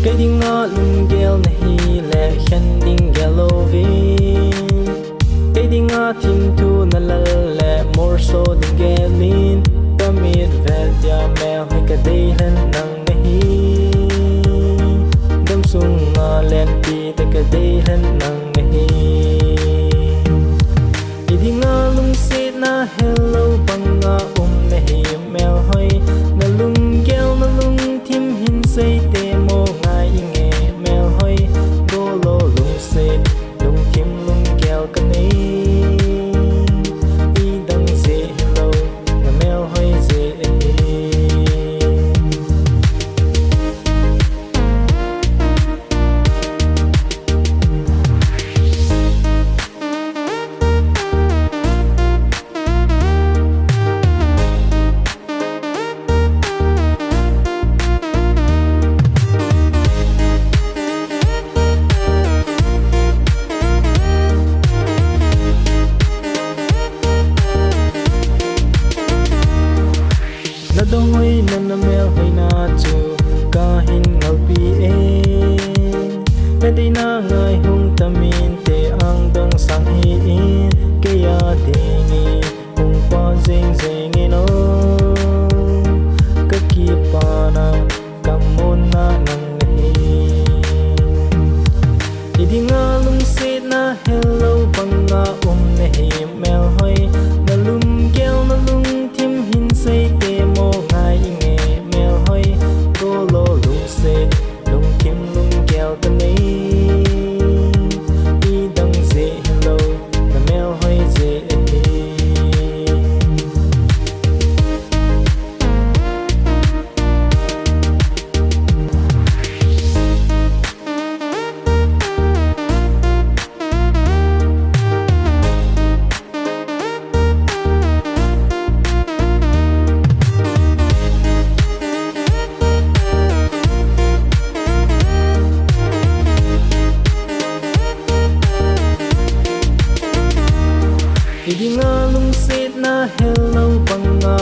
cái tiếng ngõ lung gel nahi lệ khen tiếng gelovin cái tiếng ngõ tim tu na lệ more so tiếng gelin tamit vel ya mel hay cái đây lên nang nahi đâm sung ngõ lên pi ta cái đây lên nang nahi cái tiếng ngõ lung sit na hello bang ngõ nahi mel hoy na lung gel na lung tim hin say te mo Doi nan mel hoi na chu ka hin ngal pi e medina ngai hung tamin te ang dang sang hi in ke ya dingi hung pa zing zing ino ka ki pa na kamun na nan hi idinga lung sit na hello banga nahi mel hoi na lum gel na lung tim hin say te mo Idinga lung sit na hello banga